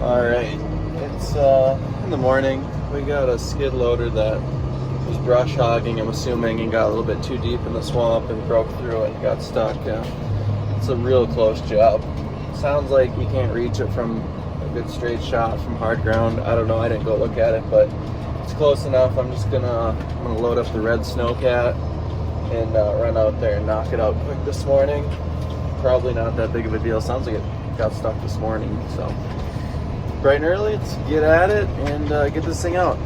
All right, it's in the morning. We got a skid loader that was brush hogging, I'm assuming, and got a little bit too deep in the swamp and broke through it and got stuck. It's a real close job. Sounds like you can't reach it from a good straight shot from hard ground. I don't know, I didn't go look at it, but it's close enough. I'm gonna load up the red snowcat and run out there and knock it out quick this morning. Probably not that big of a deal. Sounds like it got stuck this morning, so bright and early, let's get at it and get this thing out.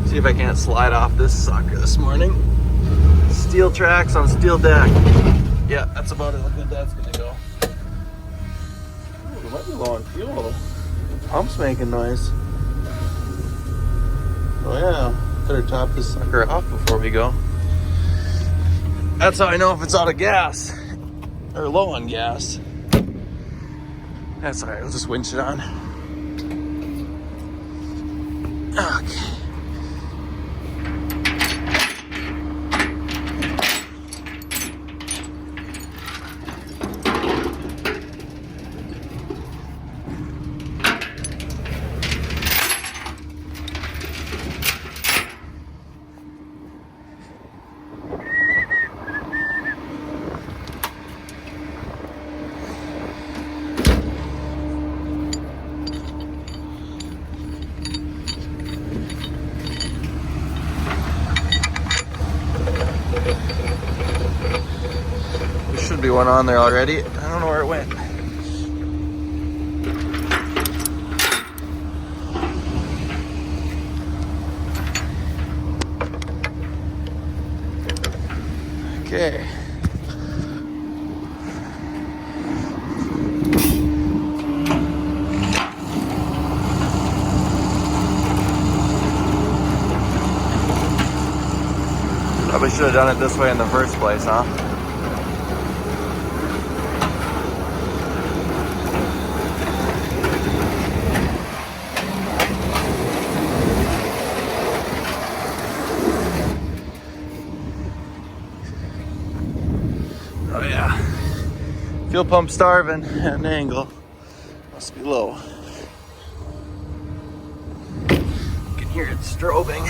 See if I can't slide off this sucker this morning. Steel tracks on steel deck. Yeah, that's about it. How good that's gonna go. Ooh, it might be low on fuel. The pump's making noise. Oh yeah, better top this sucker off before we go. That's how I know if it's out of gas or low on gas. That's all right. We'll just winch it on. Okay. Should be one on there already. I don't know where it went. Okay. Probably should have done it this way in the first place, huh? Oh yeah, fuel pump starving at an angle. Must be low. You can hear it strobing.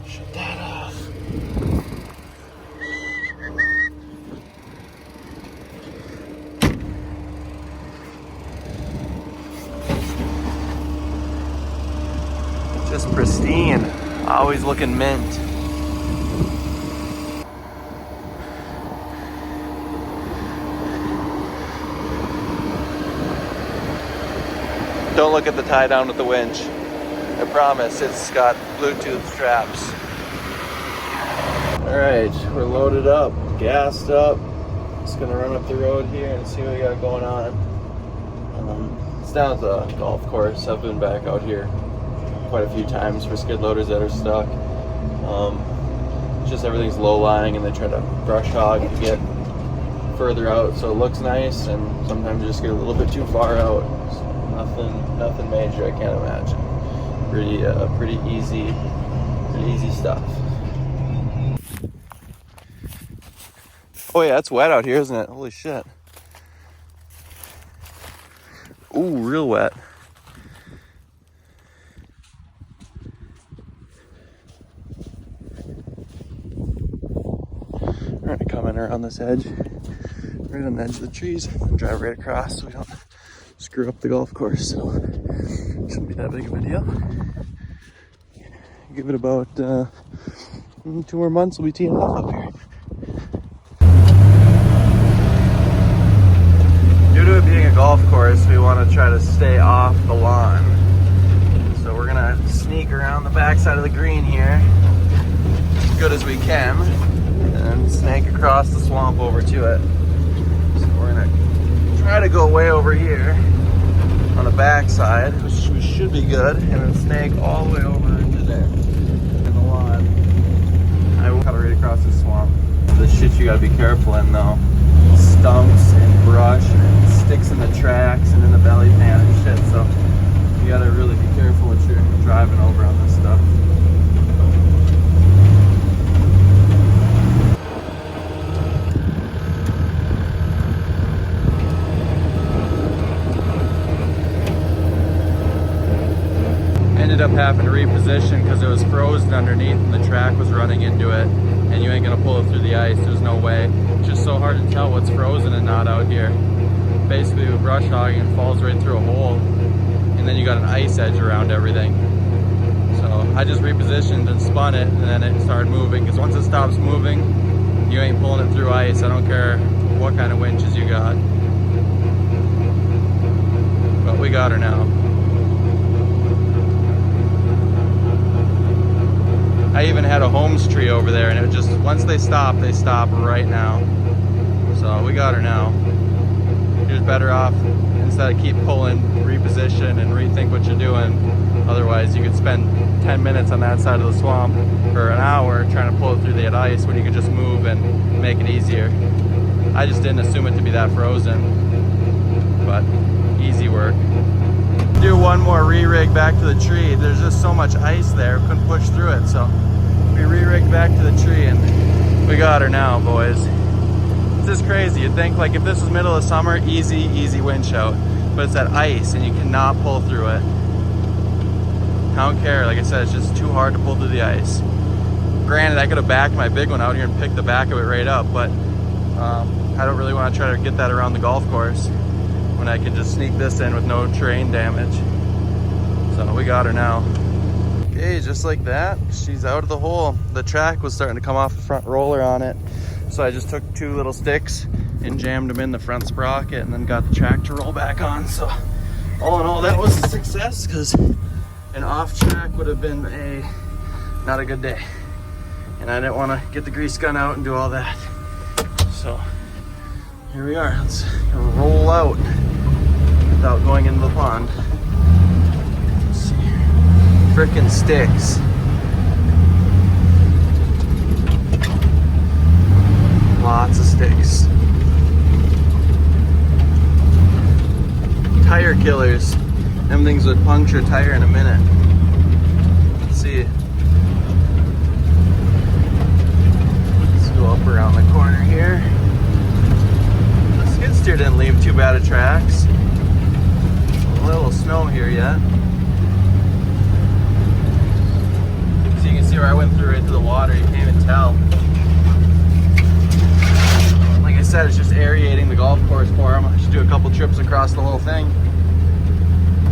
Shut that off. Just pristine, always looking mint. Don't look at the tie down with the winch. I promise it's got Bluetooth straps. All right, we're loaded up, gassed up. Just gonna run up the road here and see what we got going on. It's down at the golf course. I've been back out here quite a few times for skid loaders that are stuck. Just everything's low lying and they try to brush hog to get further out so it looks nice, and sometimes you just get a little bit too far out. Nothing major, I can't imagine. Pretty easy stuff. Oh yeah, it's wet out here, isn't it? Holy shit. Ooh, real wet. We're gonna come in around this edge, right on the edge of the trees, and drive right across so we don't screw up the golf course. So shouldn't be that big of a deal. Give it about 2 more months, we'll be teeing off up here. Due to it being a golf course, we want to try to stay off the lawn. So we're gonna sneak around the backside of the green here as good as we can and snake across the swamp over to it. So we're gonna try to go way over here on the backside, which should be good, and then snake all the way over into there. shit you gotta be careful in though. Stumps and brush and sticks in the tracks and in the belly pan and shit. So you gotta really be careful what you're driving over on this stuff. Ended up having to reposition because it was frozen underneath and the track was running into it, and you ain't gonna pull it through the ice. There's no way. It's just so hard to tell what's frozen and not out here. Basically with brush hogging, it falls right through a hole, and then you got an ice edge around everything. So I just repositioned and spun it, and then it started moving, because once it stops moving, you ain't pulling it through ice. I don't care what kind of winches you got. But we got her now. I even had a Holmes tree over there, and it just, once they stop right now. So we got her now. You're just better off, instead of keep pulling, reposition and rethink what you're doing. Otherwise you could spend 10 minutes on that side of the swamp for an hour trying to pull it through the ice when you could just move and make it easier. I just didn't assume it to be that frozen, but easy work. Do one more re-rig back to the tree. There's just so much ice there, couldn't push through it, so we re-rigged back to the tree and we got her now, boys. It's just crazy. You'd think like if this was middle of summer, easy winch out, but it's that ice and you cannot pull through it. I don't care, like I said, it's just too hard to pull through the ice. Granted, I could have backed my big one out here and picked the back of it right up, but I don't really want to try to get that around the golf course when I can just sneak this in with no terrain damage. So we got her now. Okay, just like that, she's out of the hole. The track was starting to come off the front roller on it, so I just took 2 little sticks and jammed them in the front sprocket and then got the track to roll back on. So all in all, that was a success, because an off track would have been not a good day, and I didn't want to get the grease gun out and do all that. So here we are. Let's roll out without going into the pond. Let's see here. Frickin' sticks. Lots of sticks. Tire killers. Them things would puncture a tire in a minute. Let's see. Let's go up around the corner here. Skid steer didn't leave too bad of tracks. A little snow here yet. So you can see where I went through right to the water, you can't even tell. Like I said, it's just aerating the golf course for them. I should do a couple trips across the whole thing.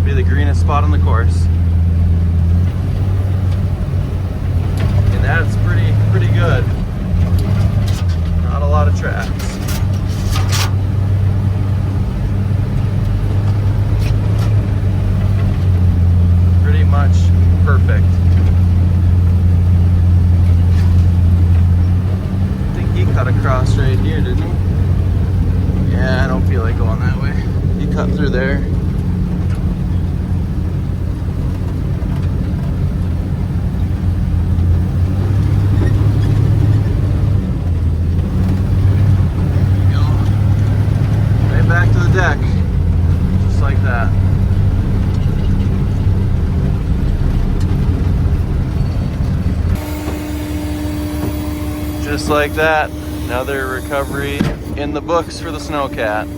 Be the greenest spot on the course. And that's pretty good. Not a lot of tracks. Pretty much perfect. I think he cut across right here, didn't he? Yeah, I don't feel like going that way. He cut through there. Back to the deck, just like that. Just like that, another recovery in the books for the Snowcat.